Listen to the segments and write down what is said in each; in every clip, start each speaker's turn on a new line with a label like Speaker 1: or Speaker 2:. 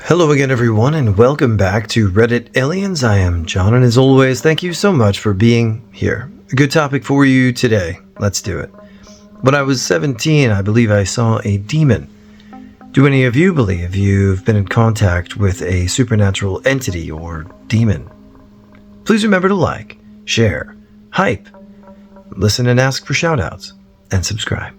Speaker 1: Hello again, everyone, and welcome back to Reddit Aliens. I am John, and as always, thank you so much for being here. A good topic for you today. Let's do it. When I was 17, I believe I saw a demon. Do any of you believe you've been in contact with a supernatural entity or demon? Please remember to like, share, hype, listen and ask for shoutouts, and subscribe.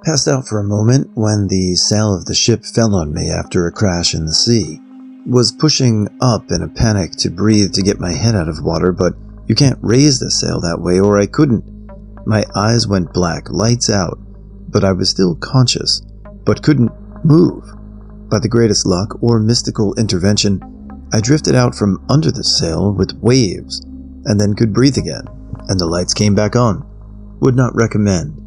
Speaker 2: Passed out for a moment when the sail of the ship fell on me after a crash in the sea. Was pushing up in a panic to breathe to get my head out of water, but you can't raise the sail that way or I couldn't. My eyes went black, lights out, but I was still conscious, but couldn't move. By the greatest luck or mystical intervention, I drifted out from under the sail with waves, and then could breathe again, and the lights came back on. Would not recommend.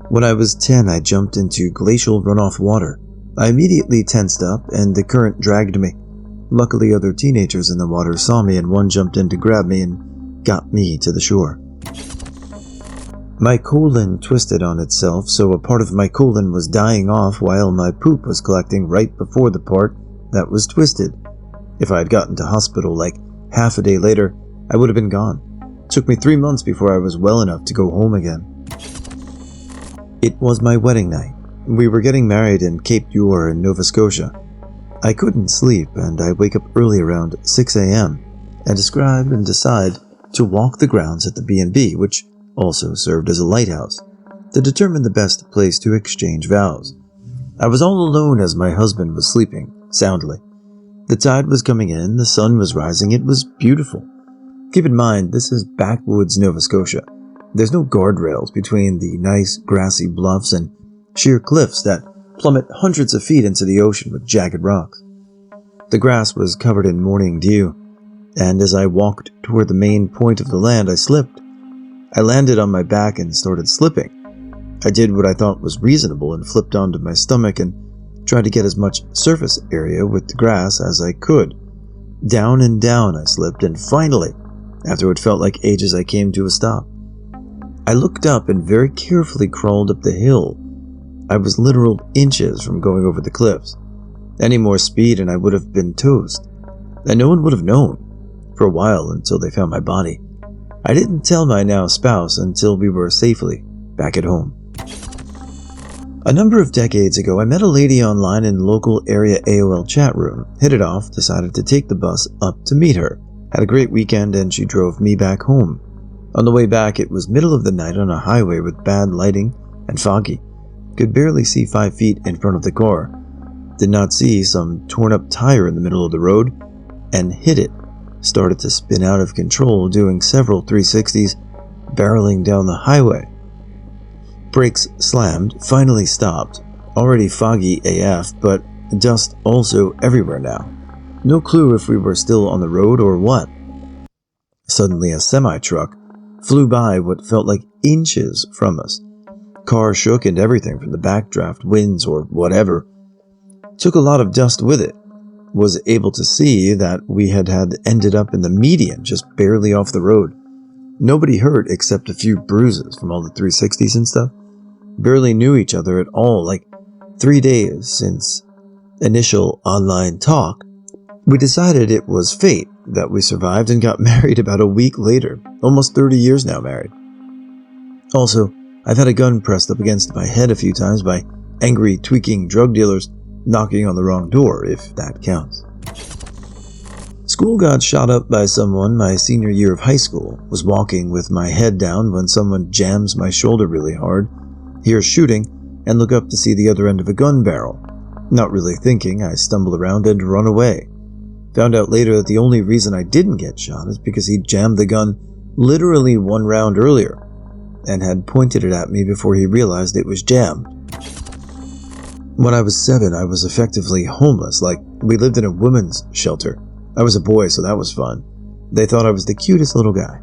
Speaker 2: When I was 10, I jumped into glacial runoff water. I immediately tensed up, and the current dragged me. Luckily, other teenagers in the water saw me, and one jumped in to grab me and got me to the shore. My colon twisted on itself, so a part of my colon was dying off while my poop was collecting right before the part that was twisted. If I had gotten to hospital like half a day later, I would have been gone. It took me 3 months before I was well enough to go home again. It was my wedding night. We were getting married in Cape York in Nova Scotia. I couldn't sleep, and I wake up early around 6 a.m. and decide to walk the grounds at the B&B, which also served as a lighthouse, to determine the best place to exchange vows. I was all alone as my husband was sleeping, soundly. The tide was coming in, the sun was rising, it was beautiful. Keep in mind, this is backwoods Nova Scotia. There's no guardrails between the nice grassy bluffs and sheer cliffs that plummet hundreds of feet into the ocean with jagged rocks. The grass was covered in morning dew, and as I walked toward the main point of the land, I slipped. I landed on my back and started slipping. I did what I thought was reasonable and flipped onto my stomach and tried to get as much surface area with the grass as I could. Down and down I slipped, and finally, after what felt like ages, I came to a stop. I looked up and very carefully crawled up the hill. I was literal inches from going over the cliffs. Any more speed and I would have been toast. And no one would have known, for a while until they found my body. I didn't tell my now spouse until we were safely back at home. A number of decades ago, I met a lady online in the local area AOL chat room, hit it off, decided to take the bus up to meet her. Had a great weekend and she drove me back home. On the way back, it was middle of the night on a highway with bad lighting and foggy. Could barely see 5 feet in front of the car. Did not see some torn up tire in the middle of the road and hit it. Started to spin out of control, doing several 360s, barreling down the highway. Brakes slammed, finally stopped. Already foggy AF, but dust also everywhere now. No clue if we were still on the road or what. Suddenly a semi-truck flew by what felt like inches from us. Car shook and everything from the backdraft, winds, or whatever. Took a lot of dust with it. Was able to see that we had ended up in the median, just barely off the road. Nobody hurt except a few bruises from all the 360s and stuff. Barely knew each other at all, like 3 days since initial online talk. We decided it was fate that we survived and got married about a week later. Almost 30 years now married. Also, I've had a gun pressed up against my head a few times by angry, tweaking drug dealers knocking on the wrong door, if that counts. School got shot up by someone my senior year of high school. Was walking with my head down when someone jams my shoulder really hard, hear shooting, and look up to see the other end of a gun barrel. Not really thinking, I stumble around and run away. Found out later that the only reason I didn't get shot is because he jammed the gun literally 1 round earlier and had pointed it at me before he realized it was jammed. When I was 7, I was effectively homeless, like we lived in a women's shelter. I was a boy, so that was fun. They thought I was the cutest little guy.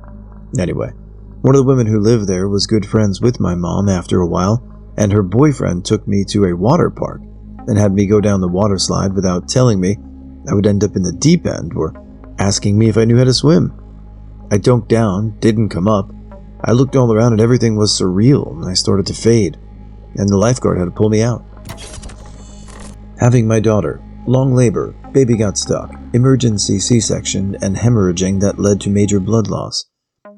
Speaker 2: Anyway, one of the women who lived there was good friends with my mom after a while, and her boyfriend took me to a water park and had me go down the water slide without telling me I would end up in the deep end or asking me if I knew how to swim. I dunked down, didn't come up. I looked all around and everything was surreal, and I started to fade, and the lifeguard had to pull me out. Having my daughter, long labor, baby got stuck, emergency C-section, and hemorrhaging that led to major blood loss.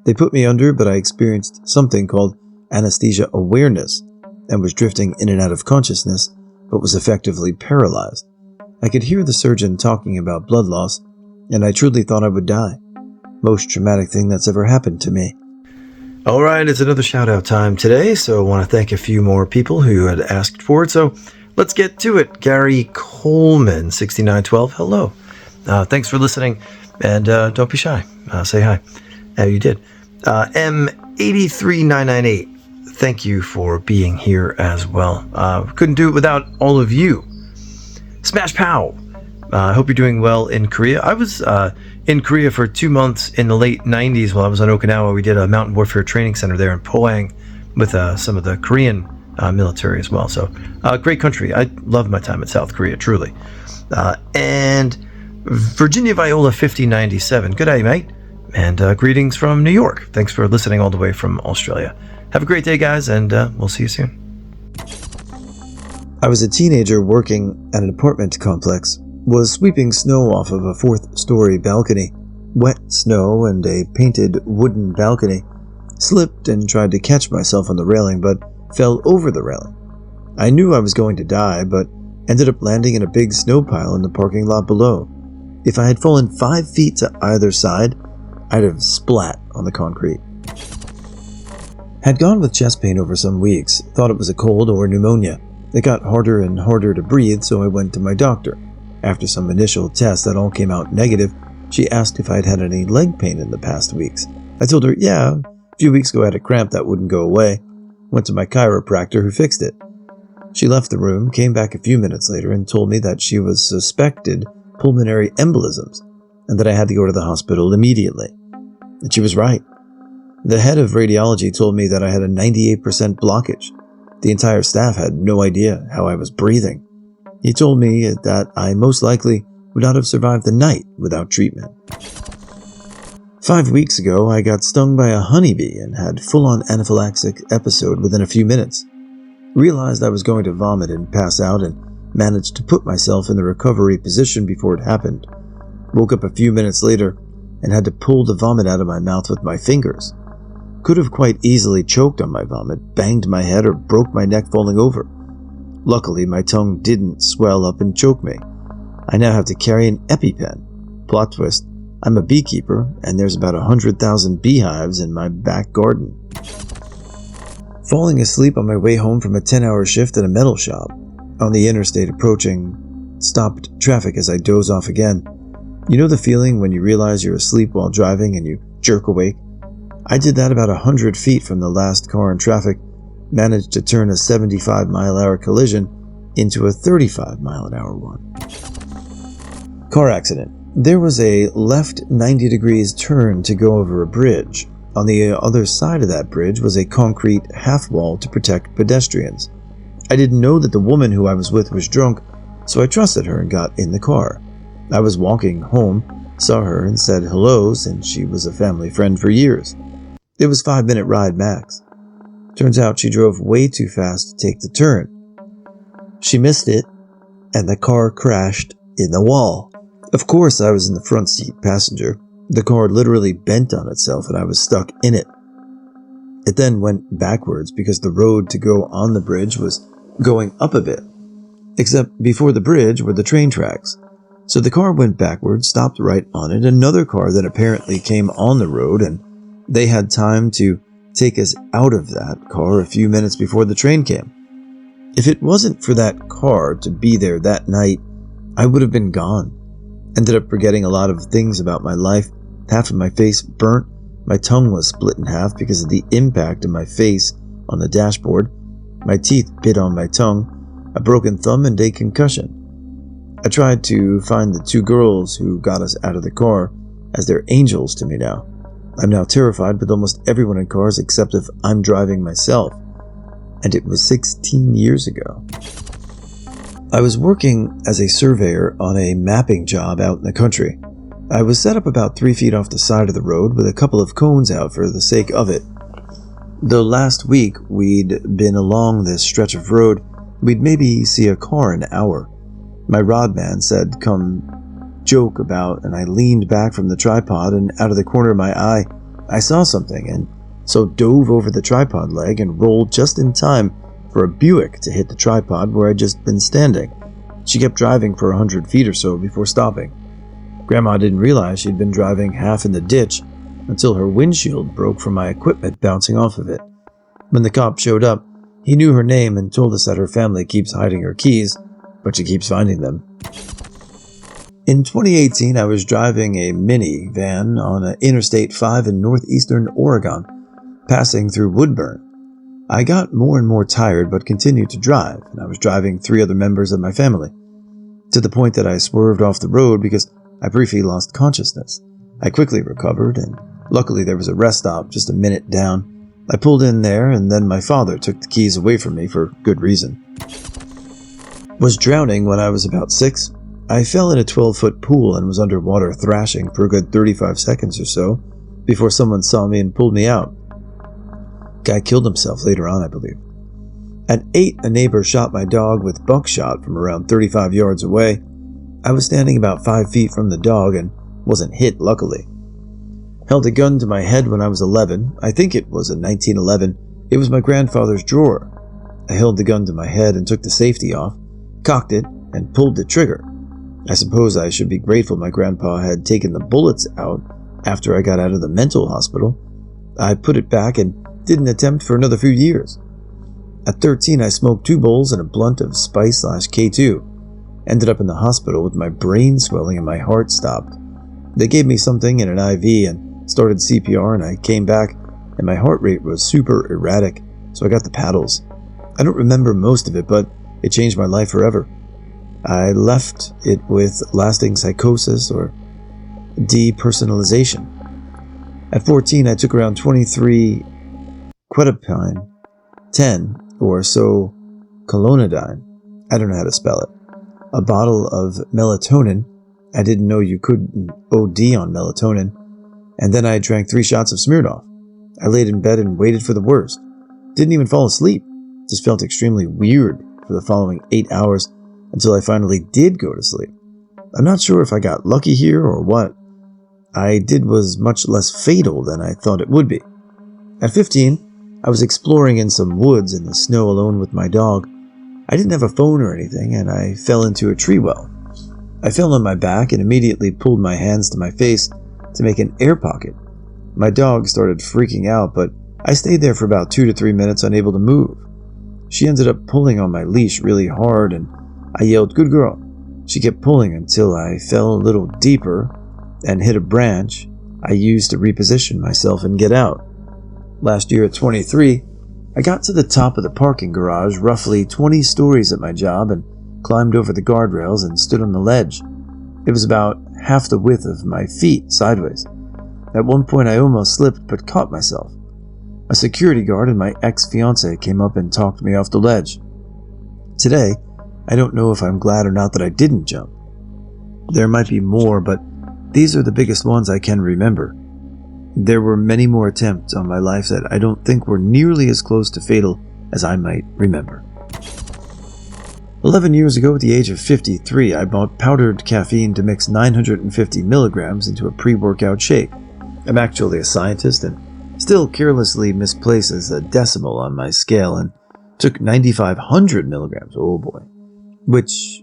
Speaker 2: They put me under, but I experienced something called anesthesia awareness and was drifting in and out of consciousness, but was effectively paralyzed. I could hear the surgeon talking about blood loss, and I truly thought I would die. Most traumatic thing that's ever happened to me.
Speaker 1: All right, it's another shout-out time today, so I want to thank a few more people who had asked for it, so let's get to it. Gary Coleman, 6912, hello. Thanks for listening, and don't be shy. Say hi. You did. M83998, thank you for being here as well. Couldn't do it without all of you. Smash Pow, I hope you're doing well in Korea. I was in Korea for 2 months in the late 90s while I was on Okinawa. We did a mountain warfare training center there in Pohang with some of the Korean military as well. So great country. I loved my time in South Korea, truly. And Virginia Viola 5097, good day, mate. And greetings from New York. Thanks for listening all the way from Australia. Have a great day, guys, and we'll see you soon.
Speaker 2: I was a teenager working at an apartment complex, was sweeping snow off of a 4th-story balcony. Wet snow and a painted wooden balcony. Slipped and tried to catch myself on the railing, but fell over the railing. I knew I was going to die, but ended up landing in a big snow pile in the parking lot below. If I had fallen 5 feet to either side, I'd have splat on the concrete. Had gone with chest pain over some weeks, thought it was a cold or pneumonia. It got harder and harder to breathe, so I went to my doctor. After some initial tests that all came out negative, she asked if I'd had any leg pain in the past weeks. I told her, yeah, a few weeks ago I had a cramp that wouldn't go away. Went to my chiropractor who fixed it. She left the room, came back a few minutes later, and told me that she was suspected pulmonary embolisms and that I had to go to the hospital immediately. And she was right. The head of radiology told me that I had a 98% blockage. The entire staff had no idea how I was breathing. He told me that I most likely would not have survived the night without treatment. 5 weeks ago, I got stung by a honeybee and had full-on anaphylactic episode within a few minutes. Realized I was going to vomit and pass out and managed to put myself in the recovery position before it happened. Woke up a few minutes later and had to pull the vomit out of my mouth with my fingers. Could have quite easily choked on my vomit, banged my head, or broke my neck falling over. Luckily, my tongue didn't swell up and choke me. I now have to carry an EpiPen. Plot twist, I'm a beekeeper, and there's about 100,000 beehives in my back garden. Falling asleep on my way home from a 10-hour shift at a metal shop. On the interstate approaching stopped traffic as I doze off again. You know the feeling when you realize you're asleep while driving and you jerk awake? I did that about 100 feet from the last car in traffic, managed to turn a 75-mile-an-hour collision into a 35-mile-an-hour one. Car accident. There was a left 90 degrees turn to go over a bridge. On the other side of that bridge was a concrete half wall to protect pedestrians. I didn't know that the woman who I was with was drunk, so I trusted her and got in the car. I was walking home, saw her and said hello since she was a family friend for years. It was 5-minute ride max. Turns out she drove way too fast to take the turn. She missed it, and the car crashed in the wall. Of course, I was in the front seat passenger. The car literally bent on itself and I was stuck in it. It then went backwards because the road to go on the bridge was going up a bit. Except before the bridge were the train tracks. So the car went backwards, stopped right on it. Another car then apparently came on the road and they had time to take us out of that car a few minutes before the train came. If it wasn't for that car to be there that night, I would have been gone. Ended up forgetting a lot of things about my life. Half of my face burnt. My tongue was split in half because of the impact of my face on the dashboard. My teeth bit on my tongue. A broken thumb and a concussion. I tried to find the 2 girls who got us out of the car, as they're angels to me now. I'm now terrified with almost everyone in cars except if I'm driving myself. And it was 16 years ago. I was working as a surveyor on a mapping job out in the country. I was set up about 3 feet off the side of the road with a couple of cones out for the sake of it. The last week we'd been along this stretch of road, we'd maybe see a car an hour. My rod man said, "Come joke about," and I leaned back from the tripod, and out of the corner of my eye, I saw something, and so dove over the tripod leg and rolled just in time for a Buick to hit the tripod where I'd just been standing. She kept driving for 100 feet or so before stopping. Grandma didn't realize she'd been driving half in the ditch until her windshield broke from my equipment bouncing off of it. When the cop showed up, he knew her name and told us that her family keeps hiding her keys, but she keeps finding them. In 2018, I was driving a minivan on Interstate 5 in northeastern Oregon, passing through Woodburn. I got more and more tired but continued to drive, and I was driving 3 other members of my family, to the point that I swerved off the road because I briefly lost consciousness. I quickly recovered, and luckily there was a rest stop just a minute down. I pulled in there, and then my father took the keys away from me for good reason. Was drowning when I was about 6. I fell in a 12-foot pool and was underwater thrashing for a good 35 seconds or so before someone saw me and pulled me out. Guy killed himself later on, I believe. At 8, a neighbor shot my dog with buckshot from around 35 yards away. I was standing about 5 feet from the dog and wasn't hit, luckily. Held a gun to my head when I was 11. I think it was in 1911. It was my grandfather's drawer. I held the gun to my head and took the safety off, cocked it, and pulled the trigger. I suppose I should be grateful my grandpa had taken the bullets out after I got out of the mental hospital. I put it back and didn't attempt for another few years. At 13, I smoked 2 bowls and a blunt of Spice/K2. Ended up in the hospital with my brain swelling and my heart stopped. They gave me something in an IV and started CPR, and I came back and my heart rate was super erratic, so I got the paddles. I don't remember most of it, but it changed my life forever. I left it with lasting psychosis or depersonalization. At 14, I took around 23 quetiapine, 10 or so colonidine, I don't know how to spell it, a bottle of melatonin. I didn't know you couldn't OD on melatonin. And then I drank 3 shots of Smirnoff. I laid in bed and waited for the worst. Didn't even fall asleep. Just felt extremely weird for the following 8 hours until I finally did go to sleep. I'm not sure if I got lucky here or what. I did was much less fatal than I thought it would be. At 15, I was exploring in some woods in the snow alone with my dog. I didn't have a phone or anything, and I fell into a tree well. I fell on my back and immediately pulled my hands to my face to make an air pocket. My dog started freaking out, but I stayed there for about 2 to 3 minutes unable to move. She ended up pulling on my leash really hard, and I yelled, "Good girl." She kept pulling until I fell a little deeper and hit a branch I used to reposition myself and get out. Last year at 23, I got to the top of the parking garage, roughly 20 stories at my job, and climbed over the guardrails and stood on the ledge. It was about half the width of my feet sideways. At one point I almost slipped but caught myself. A security guard and my ex-fiancée came up and talked me off the ledge. Today, I don't know if I'm glad or not that I didn't jump. There might be more, but these are the biggest ones I can remember. There were many more attempts on my life that I don't think were nearly as close to fatal as I might remember. 11 years ago, at the age of 53, I bought powdered caffeine to mix 950 milligrams into a pre-workout shake. I'm actually a scientist and still carelessly misplaces a decimal on my scale and took 9,500 milligrams, oh boy, which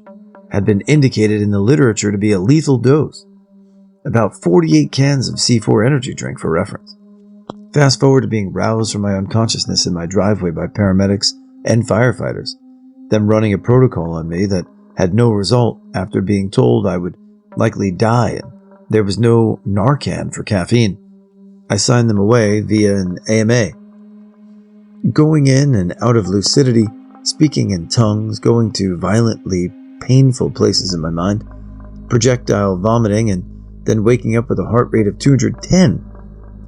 Speaker 2: had been indicated in the literature to be a lethal dose. About 48 cans of C4 energy drink for reference. Fast forward to being roused from my unconsciousness in my driveway by paramedics and firefighters, them running a protocol on me that had no result after being told I would likely die and there was no Narcan for caffeine. I signed them away via an AMA. Going in and out of lucidity, speaking in tongues, going to violently painful places in my mind, projectile vomiting, and then waking up with a heart rate of 210,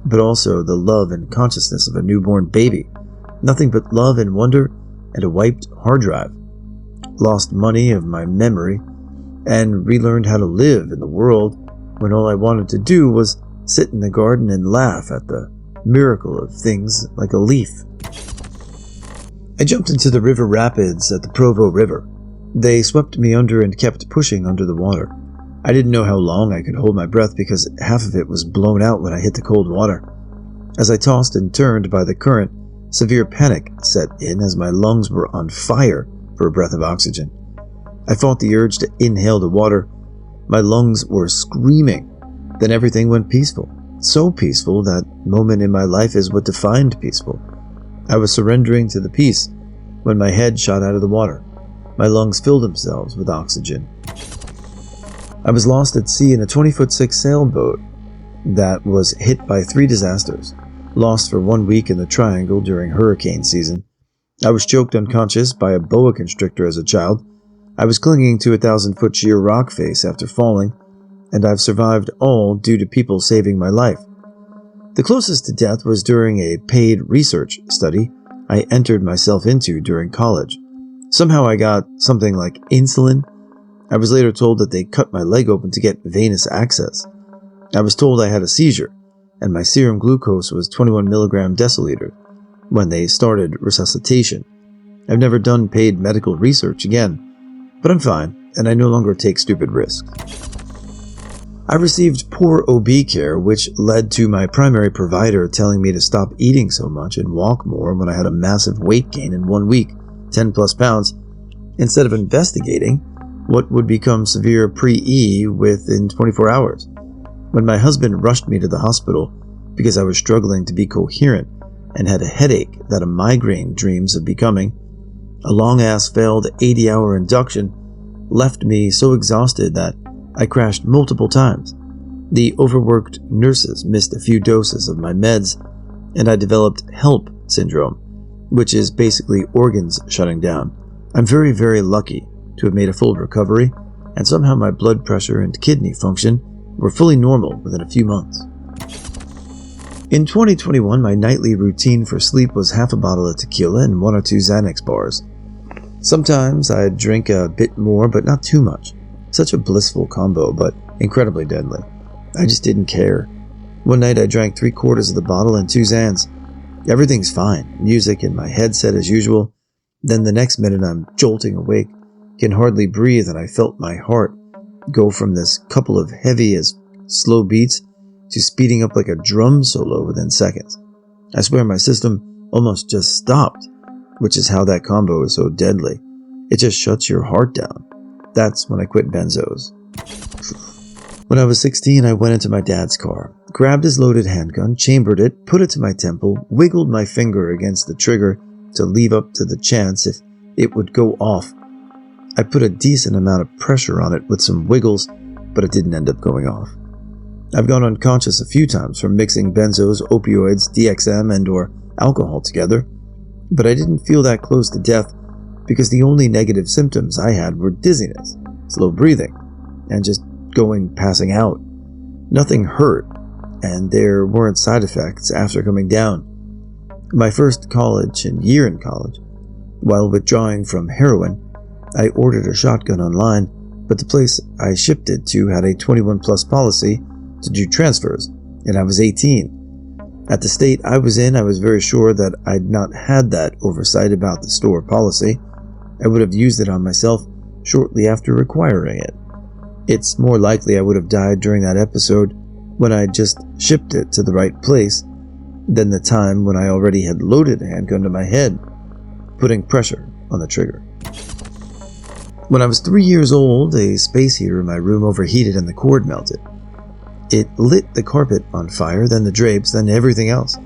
Speaker 2: but also the love and consciousness of a newborn baby. Nothing but love and wonder and a wiped hard drive. Lost money of my memory and relearned how to live in the world when all I wanted to do was sit in the garden and laugh at the miracle of things like a leaf. I jumped into the river rapids at the Provo River. They swept me under and kept pushing under the water. I didn't know how long I could hold my breath because half of it was blown out when I hit the cold water. As I tossed and turned by the current, severe panic set in as my lungs were on fire for a breath of oxygen. I fought the urge to inhale the water. My lungs were screaming. Then everything went peaceful. So peaceful that moment in my life is what defined peaceful. I was surrendering to the peace when my head shot out of the water. My lungs filled themselves with oxygen. I was lost at sea in a 20-foot-6 sailboat that was hit by 3 disasters. Lost for 1 week in the Triangle during hurricane season. I was choked unconscious by a boa constrictor as a child. I was clinging to a 1,000-foot sheer rock face after falling, and I've survived all due to people saving my life. The closest to death was during a paid research study I entered myself into during college. Somehow I got something like insulin. I was later told that they cut my leg open to get venous access. I was told I had a seizure, and my serum glucose was 21 milligram deciliter when they started resuscitation. I've never done paid medical research again, but I'm fine, and I no longer take stupid risks. I received poor OB care, which led to my primary provider telling me to stop eating so much and walk more when I had a massive weight gain in 1 week, 10 plus pounds, instead of investigating what would become severe pre-E within 24 hours. When my husband rushed me to the hospital because I was struggling to be coherent and had a headache that a migraine dreams of becoming, a long-ass failed 80-hour induction left me so exhausted that I crashed multiple times. The overworked nurses missed a few doses of my meds, and I developed HELP syndrome, which is basically organs shutting down. I'm very, very lucky to have made a full recovery, and somehow my blood pressure and kidney function were fully normal within a few months. In 2021, my nightly routine for sleep was half a bottle of tequila and 1 or 2 Xanax bars. Sometimes I'd drink a bit more, but not too much. Such a blissful combo, but incredibly deadly. I just didn't care. One night I drank 3/4 of the bottle and 2 Xans. Everything's fine, music in my headset as usual. Then the next minute I'm jolting awake, can hardly breathe, and I felt my heart go from this couple of heavy as slow beats to speeding up like a drum solo within seconds. I swear my system almost just stopped, which is how that combo is so deadly. It just shuts your heart down. That's when I quit benzos. When I was 16, I went into my dad's car, grabbed his loaded handgun, chambered it, put it to my temple, wiggled my finger against the trigger to leave up to the chance if it would go off. I put a decent amount of pressure on it with some wiggles, but it didn't end up going off. I've gone unconscious a few times from mixing benzos, opioids, DXM, and or alcohol together, but I didn't feel that close to death because the only negative symptoms I had were dizziness, slow breathing, and just passing out. Nothing hurt, and there weren't side effects after coming down. My first college and year in college, while withdrawing from heroin, I ordered a shotgun online, but the place I shipped it to had a 21 plus policy to do transfers, and I was 18. At the state I was in, I was very sure that I'd not had that oversight about the store policy. I would have used it on myself shortly after requiring it. It's more likely I would have died during that episode when I just shipped it to the right place than the time when I already had loaded a handgun to my head, putting pressure on the trigger. When I was 3 years old, a space heater in my room overheated and the cord melted. It lit the carpet on fire, then the drapes, then everything else.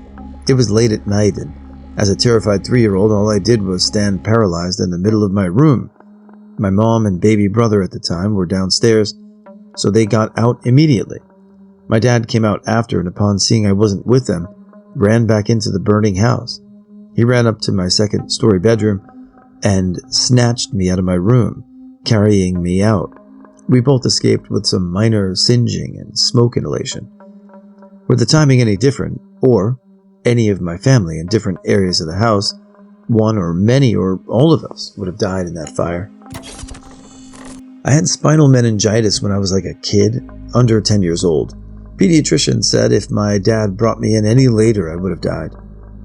Speaker 2: It was late at night, and as a terrified 3-year-old, all I did was stand paralyzed in the middle of my room. My mom and baby brother at the time were downstairs, so they got out immediately. My dad came out after, and upon seeing I wasn't with them, ran back into the burning house. He ran up to my second-story bedroom and snatched me out of my room, carrying me out. We both escaped with some minor singeing and smoke inhalation. Were the timing any different, or any of my family in different areas of the house, one or many or all of us would have died in that fire. I had spinal meningitis when I was like a kid, under 10 years old. Pediatrician said if my dad brought me in any later, I would have died.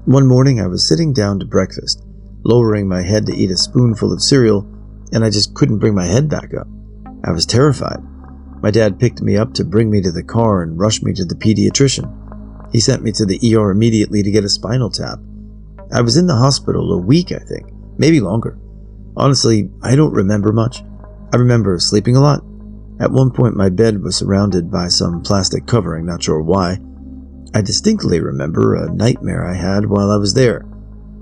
Speaker 2: One morning I was sitting down to breakfast, lowering my head to eat a spoonful of cereal, and I just couldn't bring my head back up. I was terrified. My dad picked me up to bring me to the car and rushed me to the pediatrician. He sent me to the ER immediately to get a spinal tap. I was in the hospital a week, I think, maybe longer. Honestly, I don't remember much. I remember sleeping a lot. At one point, my bed was surrounded by some plastic covering, not sure why. I distinctly remember a nightmare I had while I was there.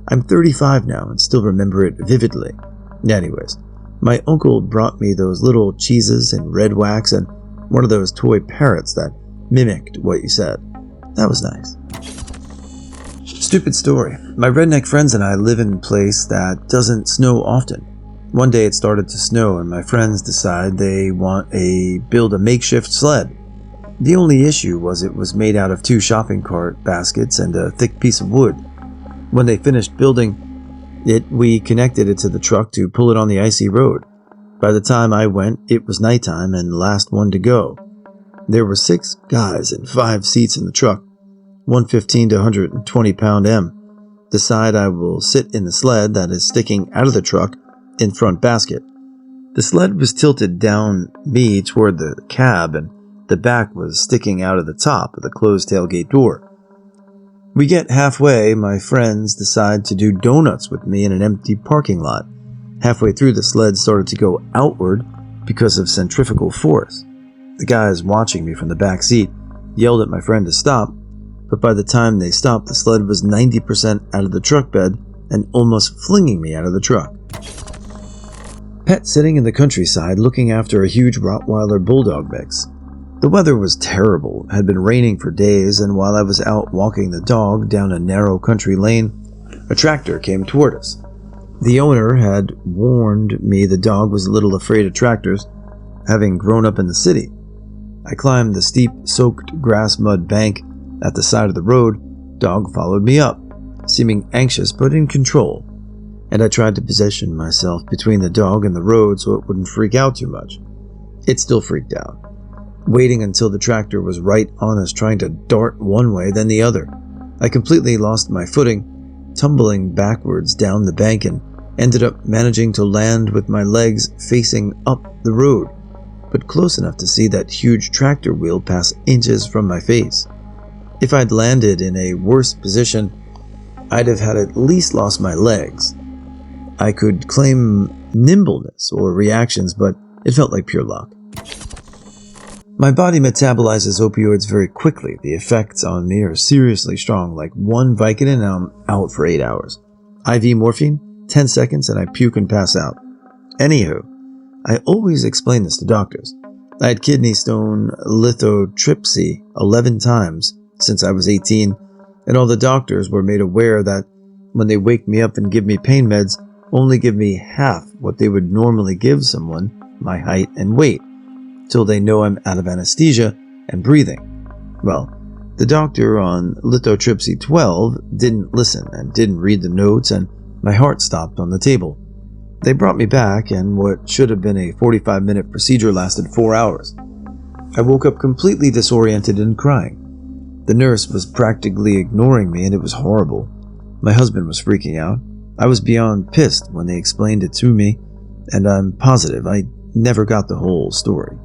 Speaker 2: I'm 35 now and still remember it vividly. Anyways, my uncle brought me those little cheeses in red wax and one of those toy parrots that mimicked what you said. That was nice. Stupid story. My redneck friends and I live in a place that doesn't snow often. One day it started to snow and my friends decide they want to build a makeshift sled. The only issue was it was made out of 2 shopping cart baskets and a thick piece of wood. When they finished building it, we connected it to the truck to pull it on the icy road. By the time I went, it was nighttime and the last one to go. There were 6 guys and 5 seats in the truck, 115 to 120 pound M. Decide I will sit in the sled that is sticking out of the truck in front basket. The sled was tilted down me toward the cab and the back was sticking out of the top of the closed tailgate door. We get halfway, my friends decide to do donuts with me in an empty parking lot. Halfway through, the sled started to go outward because of centrifugal force. The guys watching me from the back seat yelled at my friend to stop, but by the time they stopped, the sled was 90% out of the truck bed and almost flinging me out of the truck. Pet sitting in the countryside looking after a huge Rottweiler Bulldog mix. The weather was terrible, had been raining for days, and while I was out walking the dog down a narrow country lane, a tractor came toward us. The owner had warned me the dog was a little afraid of tractors, having grown up in the city. I climbed the steep, soaked grass mud bank at the side of the road. Dog followed me up, seeming anxious but in control, and I tried to position myself between the dog and the road so it wouldn't freak out too much. It still freaked out, waiting until the tractor was right on us, trying to dart one way then the other. I completely lost my footing, tumbling backwards down the bank and ended up managing to land with my legs facing up the road, but close enough to see that huge tractor wheel pass inches from my face. If I'd landed in a worse position, I'd have had at least lost my legs. I could claim nimbleness or reactions, but it felt like pure luck. My body metabolizes opioids very quickly. The effects on me are seriously strong, like one Vicodin and I'm out for 8 hours. IV morphine, 10 seconds and I puke and pass out. Anywho, I always explain this to doctors. I had kidney stone lithotripsy 11 times since I was 18, and all the doctors were made aware that when they wake me up and give me pain meds, only give me half what they would normally give someone my height and weight, till they know I'm out of anesthesia and breathing. Well, the doctor on lithotripsy 12 didn't listen and didn't read the notes, and my heart stopped on the table. They brought me back, and what should have been a 45-minute procedure lasted 4 hours. I woke up completely disoriented and crying. The nurse was practically ignoring me, and it was horrible. My husband was freaking out. I was beyond pissed when they explained it to me, and I'm positive I never got the whole story.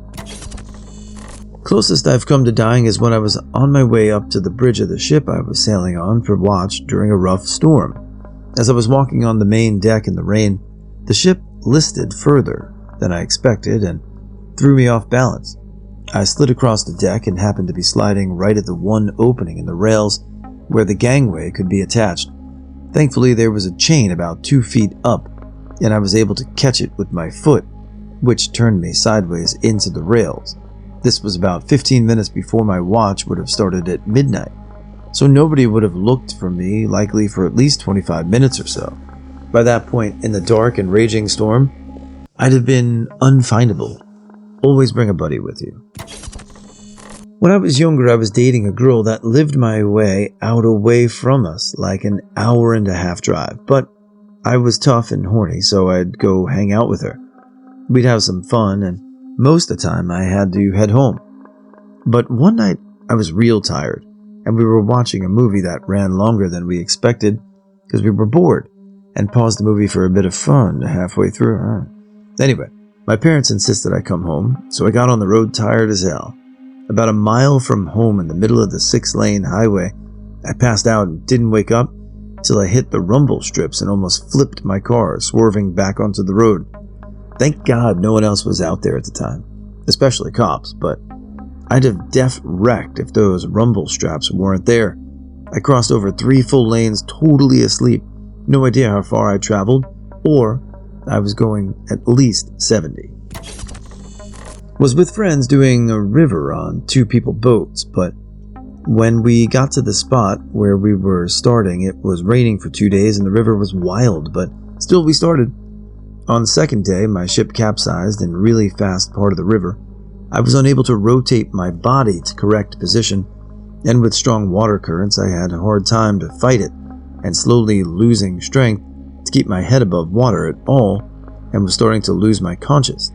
Speaker 2: Closest I've come to dying is when I was on my way up to the bridge of the ship I was sailing on for watch during a rough storm. As I was walking on the main deck in the rain, the ship listed further than I expected and threw me off balance. I slid across the deck and happened to be sliding right at the one opening in the rails where the gangway could be attached. Thankfully, there was a chain about 2 feet up, and I was able to catch it with my foot, which turned me sideways into the rails. This was about 15 minutes before my watch would have started at midnight, so nobody would have looked for me likely for at least 25 minutes or so. By that point, in the dark and raging storm, I'd have been unfindable. Always bring a buddy with you. When I was younger, I was dating a girl that lived my way out away from us, like an hour-and-a-half drive, but I was tough and horny, so I'd go hang out with her. We'd have some fun, and most of the time I had to head home. But one night, I was real tired, and we were watching a movie that ran longer than we expected because we were bored, and paused the movie for a bit of fun halfway through. Anyway, my parents insisted I come home, so I got on the road tired as hell. About a mile from home in the middle of the 6-lane highway, I passed out and didn't wake up till I hit the rumble strips and almost flipped my car, swerving back onto the road. Thank God no one else was out there at the time, especially cops, but I'd have def wrecked if those rumble straps weren't there. I crossed over 3 full lanes totally asleep, no idea how far I traveled, or I was going at least 70. Was with friends doing a river on 2-people boats, but when we got to the spot where we were starting, it was raining for 2 days and the river was wild, but still we started. On the second day, my ship capsized in a really fast part of the river. I was unable to rotate my body to correct position, and with strong water currents, I had a hard time to fight it, and slowly losing strength to keep my head above water at all, and was starting to lose my conscience.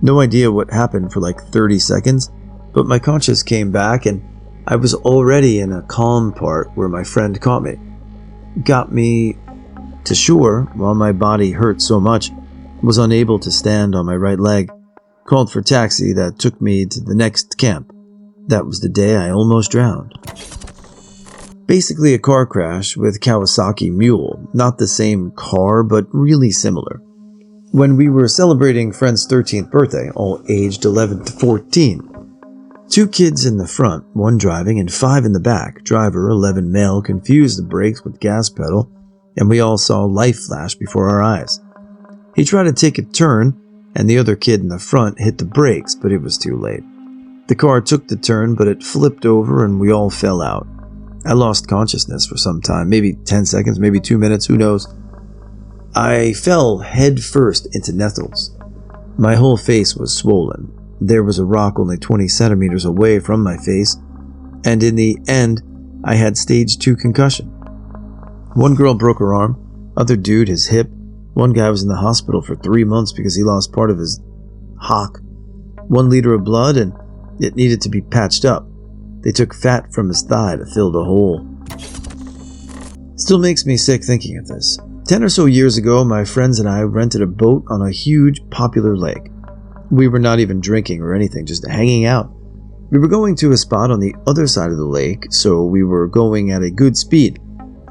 Speaker 2: No idea what happened for like 30 seconds, but my conscience came back and I was already in a calm part where my friend caught me. Got me to shore while my body hurt so much, was unable to stand on my right leg, called for taxi that took me to the next camp. That was the day I almost drowned. Basically a car crash with Kawasaki Mule, not the same car but really similar. When we were celebrating friend's 13th birthday, all aged 11 to 14. 2 kids in the front, 1 driving and 5 in the back. Driver, 11 male, confused the brakes with gas pedal, and we all saw life flash before our eyes. He tried to take a turn, and the other kid in the front hit the brakes, but it was too late. The car took the turn, but it flipped over and we all fell out. I lost consciousness for some time, maybe 10 seconds, maybe 2 minutes, who knows. I fell head first into nettles. My whole face was swollen. There was a rock only 20 centimeters away from my face, and in the end, I had stage 2 concussion. 1 girl broke her arm, other dude his hip. 1 guy was in the hospital for 3 months because he lost part of his hock. 1 liter of blood, and it needed to be patched up. They took fat from his thigh to fill the hole. Still makes me sick thinking of this. 10 or so years ago, my friends and I rented a boat on a huge, popular lake. We were not even drinking or anything, just hanging out. We were going to a spot on the other side of the lake, so we were going at a good speed.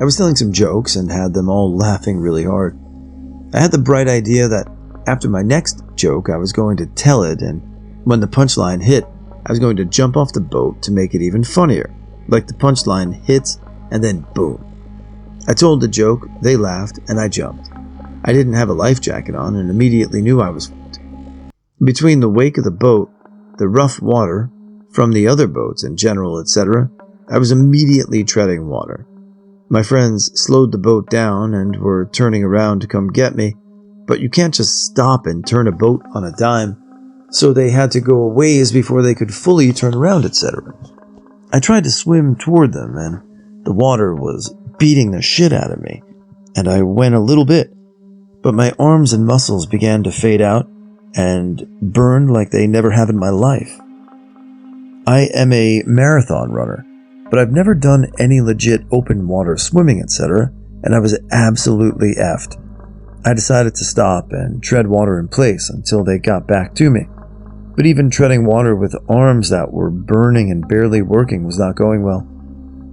Speaker 2: I was telling some jokes and had them all laughing really hard. I had the bright idea that after my next joke, I was going to tell it, and when the punchline hit, I was going to jump off the boat to make it even funnier. Like the punchline hits, and then boom. I told the joke, they laughed, and I jumped. I didn't have a life jacket on and immediately knew I was fucked. Between the wake of the boat, the rough water from the other boats in general, etc., I was immediately treading water. My friends slowed the boat down and were turning around to come get me, but you can't just stop and turn a boat on a dime, so they had to go a ways before they could fully turn around, etc. I tried to swim toward them, and the water was beating the shit out of me, and I went a little bit, but my arms and muscles began to fade out and burned like they never have in my life. I am a marathon runner, but I've never done any legit open water swimming, etc., and I was absolutely effed. I decided to stop and tread water in place until they got back to me. But even treading water with arms that were burning and barely working was not going well.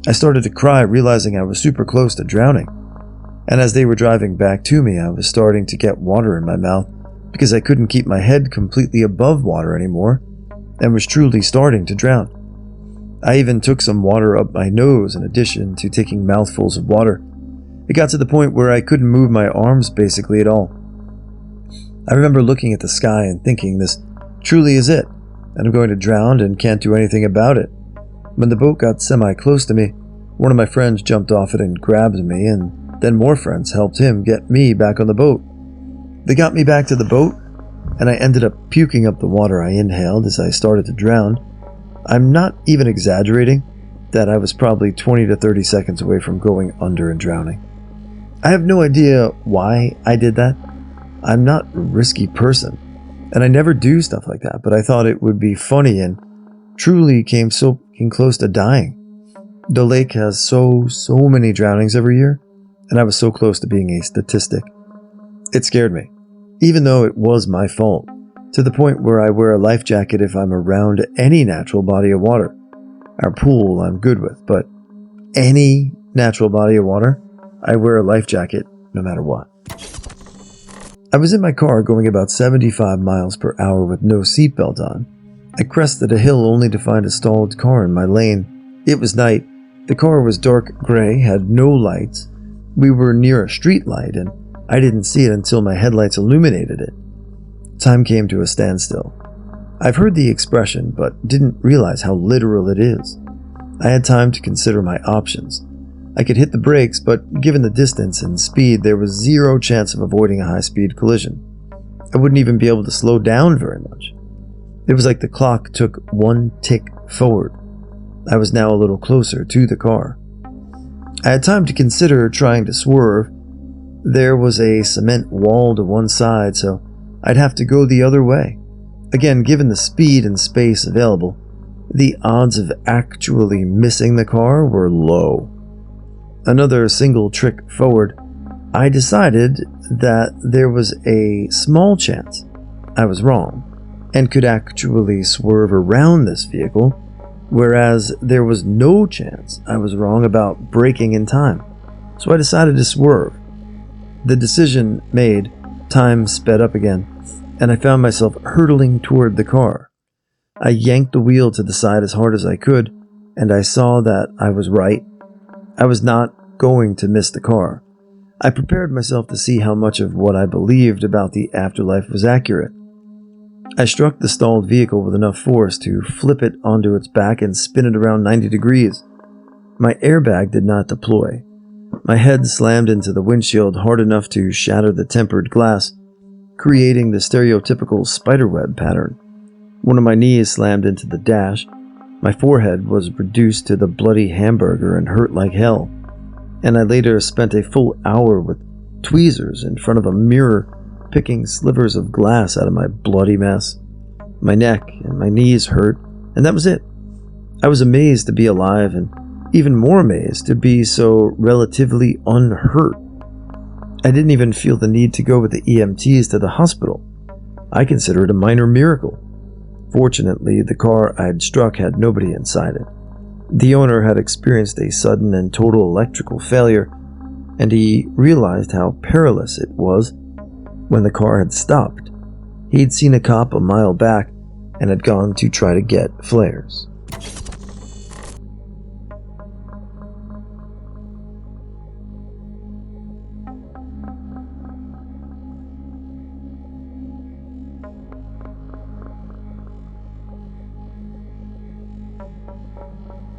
Speaker 2: I started to cry, realizing I was super close to drowning. And as they were driving back to me, I was starting to get water in my mouth because I couldn't keep my head completely above water anymore and was truly starting to drown. I even took some water up my nose in addition to taking mouthfuls of water. It got to the point where I couldn't move my arms basically at all. I remember looking at the sky and thinking, this truly is it, and I'm going to drown and can't do anything about it. When the boat got semi-close to me, one of my friends jumped off it and grabbed me, and then more friends helped him get me back on the boat. They got me back to the boat, and I ended up puking up the water I inhaled as I started to drown. I'm not even exaggerating that I was probably 20 to 30 seconds away from going under and drowning. I have no idea why I did that. I'm not a risky person, and I never do stuff like that, but I thought it would be funny and truly came so close to dying. The lake has so many drownings every year, and I was so close to being a statistic. It scared me. even though it was my fault, to the point where I wear a life jacket if I'm around any natural body of water. Our pool I'm good with, but any natural body of water, I wear a life jacket no matter what. I was in my car going about 75 miles per hour with no seatbelt on. I crested a hill only to find a stalled car in my lane. It was night. The car was dark gray, had no lights. We were near a street light, and I didn't see it until my headlights illuminated it. Time came to a standstill. I've heard the expression, but didn't realize how literal it is. I had time to consider my options. I could hit the brakes, but given the distance and speed, there was zero chance of avoiding a high-speed collision. I wouldn't even be able to slow down very much. It was like the clock took one tick forward. I was now a little closer to the car. I had time to consider trying to swerve. There was a cement wall to one side, so I'd have to go the other way. Again, given the speed and space available, the odds of actually missing the car were low. Another single trick forward, I decided that there was a small chance I was wrong and could actually swerve around this vehicle, whereas there was no chance I was wrong about braking in time. So I decided to swerve. The decision made, time sped up again, and I found myself hurtling toward the car. I yanked the wheel to the side as hard as I could, and I saw that I was right. I was not going to miss the car. I prepared myself to see how much of what I believed about the afterlife was accurate. I struck the stalled vehicle with enough force to flip it onto its back and spin it around 90 degrees. My airbag did not deploy. My head slammed into the windshield hard enough to shatter the tempered glass, creating the stereotypical spiderweb pattern. One of my knees slammed into the dash. My forehead was reduced to the bloody hamburger and hurt like hell. And I later spent a full hour with tweezers in front of a mirror, picking slivers of glass out of my bloody mess. My neck and my knees hurt, and that was it. I was amazed to be alive, and even more amazed to be so relatively unhurt. I didn't even feel the need to go with the EMTs to the hospital. I consider it a minor miracle. Fortunately, the car I'd struck had nobody inside it. The owner had experienced a sudden and total electrical failure, and he realized how perilous it was when the car had stopped. He'd seen a cop a mile back and had gone to try to get flares.